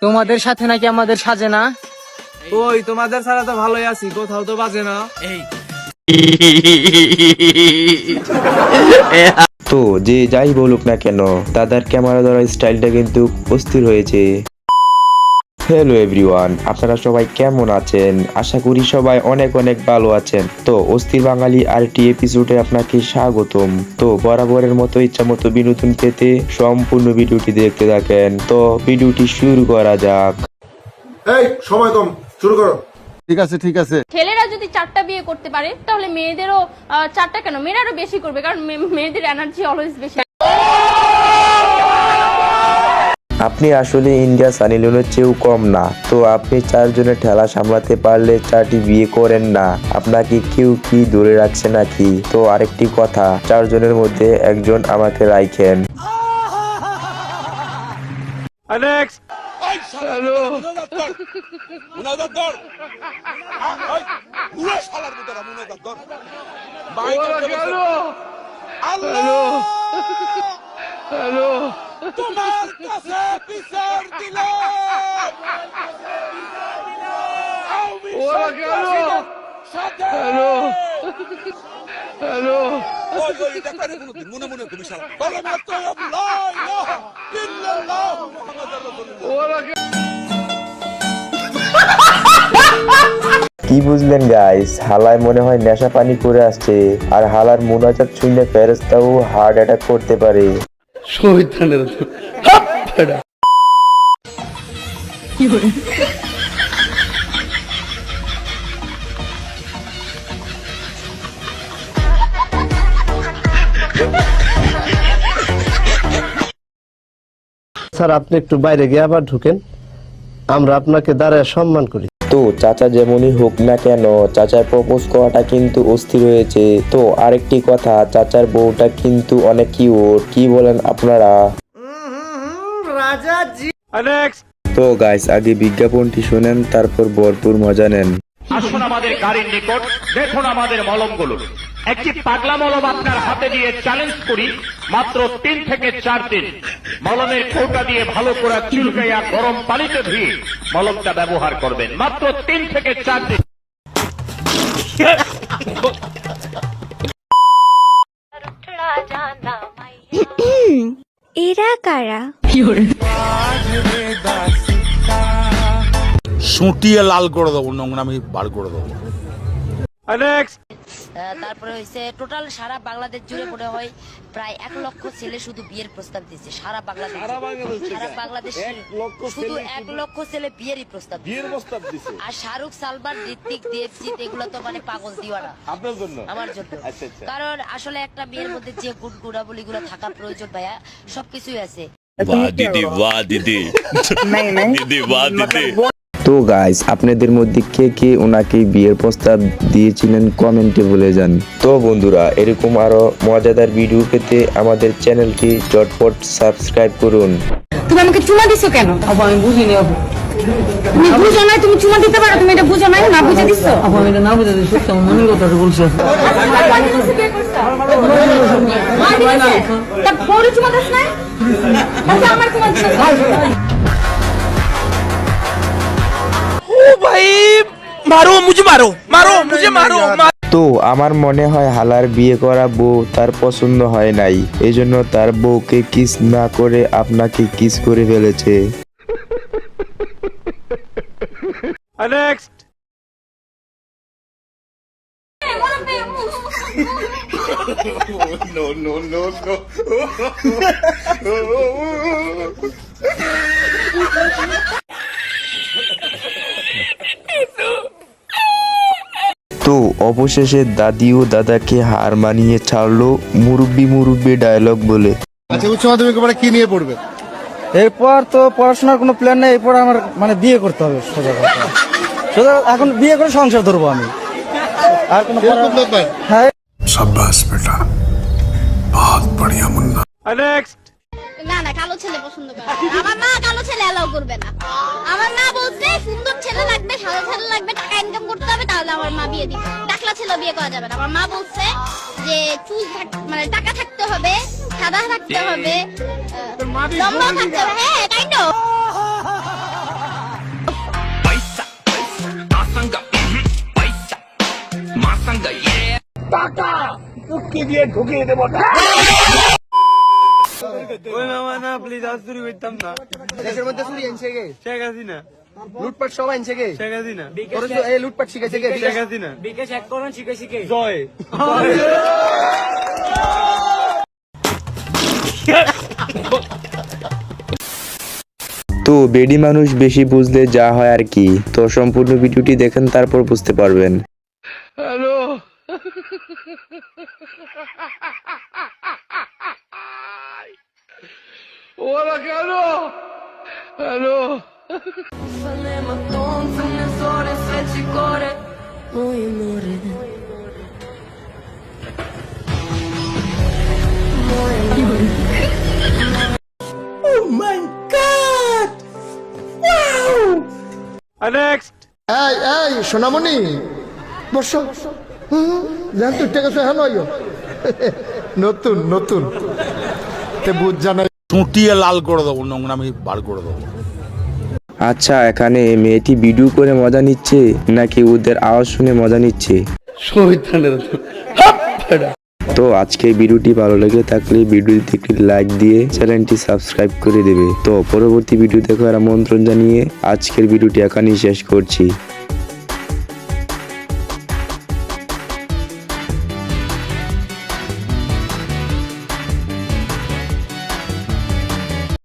তোমাদের সাথে নাকি আমাদের সাজে না? ওই তোমাদের ছাড়া তো ভালোই আছি, কোথাও তো বাজে না। তো যে যাই বলুক না কেন, দাদার ক্যামেরা ধরার স্টাইলটা কিন্তু অস্থির হয়েছে। হ্যালো এভরিওয়ান, আপনারা সবাই কেমন আছেন? আশা করি সবাই অনেক অনেক ভালো আছেন। তো অস্থির বাঙালি আরটি এপিসোডে আপনাকে স্বাগতম। তো বরাবরের মতো ইচ্ছা মতো বিনোদন পেতে সম্পূর্ণ ভিডিওটি দেখতে থাকেন। তো ভিডিওটি শুরু করা যাক। এই সময় কম, শুরু করো। ঠিক আছে ঠিক আছে। ছেলেরা যদি 4টা বিয়ে করতে পারে তাহলে মেয়েদেরও 4টা কেন, মেয়েরা আরো বেশি করবে, কারণ মেয়েদের এনার্জি অলওয়েজ বেশি। আপনি আসলে ইন্ডিয়া সানি লিওনের চেয়েও কম না। তো আপনি 4 জনের ঠেলা সামলাতে পারলে 4টি বিয়ে করেন না। আপনাকে কেউ কি ধরে রাখছে নাকি? তো আরেকটি কথা, 4 জনের মধ্যে একজন আমাকে রাখেন। তোমার কাছে বিচার দিলাম। মনে মনে তুমি কি বুঝলেন গাইস? হালায় মনে হয় নেশা পানি করে আসছে, আর হালার মুনাজাত শুনলে ফেরেশতাও হার্ট অ্যাটাক করতে পারে। স্যার আপনি একটু বাইরে গিয়ে আবার ঢুকেন, আমরা আপনাকে দাঁড়ায় সম্মান করি। তো চাচা যেমনই হোক না কেন, চাচার প্রপোজ করাটা কিন্তু অস্থির হয়েছে। তো আরেকটি কথা, চাচার বউটা কিন্তু অনেক কিউট। কি বলেন আপনারা? তো গাইস, আগে বিজ্ঞাপনটি শুনেন, তারপর ভরপুর মজা নেন। আসুন আমাদের গাড়ির নিকট, দেখুন আমাদের মলমগুলো। একটি পাগলা মলম আপনার হাতে দিয়ে চ্যালেঞ্জ করি, মাত্র 3 থেকে 4 দিন মলমের কৌটা দিয়ে ভালো করে চুলকাইয়া গরম পানিতে ধুয়ে মলমটা ব্যবহার করবেন, মাত্র 3 থেকে 4 দিন। এরা কারা? সুটিয়ে লাল করে দেবো, নোংরামি বার করে দেবো। তারপরে হয়েছে টোটাল সারা বাংলাদেশ জুড়ে মনে হয় প্রায় 1 লক্ষ ছেলে শুধু বিয়ের প্রস্তাব দিচ্ছে। সারা বাংলাদেশ শুধু 1 লক্ষ ছেলে বিয়েরই প্রস্তাব দিচ্ছে। আর শাহরুখ, সালমান, ঋত্বিক, দেবজিৎ এগুলো তো মানে পাগল দিওয়ানা আপনার জন্য, আমার জন্য। কারণ আসলে একটা মেয়ের মধ্যে যে গুণাবলী গুলো থাকা প্রয়োজন ভাইয়া, সবকিছুই আছে। তো গাইস, আপনাদের মধ্যে কে কে ওনাকে বিয়ের প্রস্তাব দিয়েছিলেন কমেন্টে বলে যান। তো বন্ধুরা, এরকম আরো মজাদার ভিডিও পেতে আমাদের চ্যানেলটি চটপট সাবস্ক্রাইব করুন। তুমি আমাকে চুমা দিছো কেন? আমি বুঝিনি। তুমি বুঝো না, তুমি চুমা দিতে পারো, তুমি এটা বুঝো না, না বুঝে দিছো। আমি এটা না বুঝে দিচ্ছি, আমার মনের কথাটা বলছি। তা বড় চুমা দাস না, আমার চুমা দিছো। তো আমার মনে হয় হালার বিয়ে করা বউ তার পছন্দ হয় নাই, এজন্য তার বউকে কিস না করে আপনাকে কিস করে ফেলেছে। তো অবশেষে দাদি ও দাদাকে হার মানিয়ে ছাড়লো মুরব্বি মুরব্বি ডায়লগ বলে। আচ্ছা, উচ্চ মাধ্যমিক পরে কি নিয়ে পড়বে? এরপর তো পড়াশোনার কোনো প্ল্যান নেই, এরপর আমার মানে বিয়ে করতে হবে। সোজা কথা, সোজা এখন বিয়ে করে সংসার ধরবো আমি, আর কোনো ব্যাপার। হ্যাঁ, शाबाश बेटा, बहुत बढ़िया मुन्ना। না না, কালো ছেলে পছন্দ করে না। আমার মা কালো ছেলে অ্যালাউ করবে না। আমার মা বলছে সুন্দর ছেলে লাগবে, সাদা ছেলে লাগবে, টাকা ইনকাম করতে হবে, তাহলে আমার মা বিয়ে দিবে। টাকলা ছেলে বিয়ে করা যাবে না। আমার মা বলছে যে চুল মানে টাকা থাকতে হবে, সাদা থাকতে হবে, লম্বা থাকতে হবে। হ্যাঁ কাইন্ড অফ। ওই মামা না প্লিজ আজ চুরি করতাম না। দেশের মধ্যে চুরি আনছে কে? শেখ হাসিনা, লুটপাট সব আনছে কে? শেখ হাসিনা, এই লুটপাট শিখাইছে কে? শেখ হাসিনা। বিকাশ এক করুন শিখেছি কে? জয়। তো বেডি মানুষ বেশি বুঝলে যা হয় আর কি। তো সম্পূর্ণ ভিডিওটি দেখেন, তারপর বুঝতে পারবেন। হ্যালো, ওরা কেন? Hello, next. এই এই সোনামণি বসো। জান তুই ঠিক আছে? হ্যাঁ নয় নতুন নতুন তে বুঝ জানাই চুটিয়ে লাল করে দেবো, নোংরা আমি বার করে দেবো। আচ্ছা, এখানে মেয়েটি ভিডিও করে মজা নিচ্ছে নাকি ওদের আওয়াজ শুনে মজা নিচ্ছে? তো আজকে ভিডিওটি ভালো লেগে থাকলে ভিডিওতে একটি লাইক দিয়ে চ্যানেলটি সাবস্ক্রাইব করে দেবে। তো পরবর্তী ভিডিও দেখার আমন্ত্রণ জানিয়ে আজকের ভিডিওটি এখানেই শেষ করছি।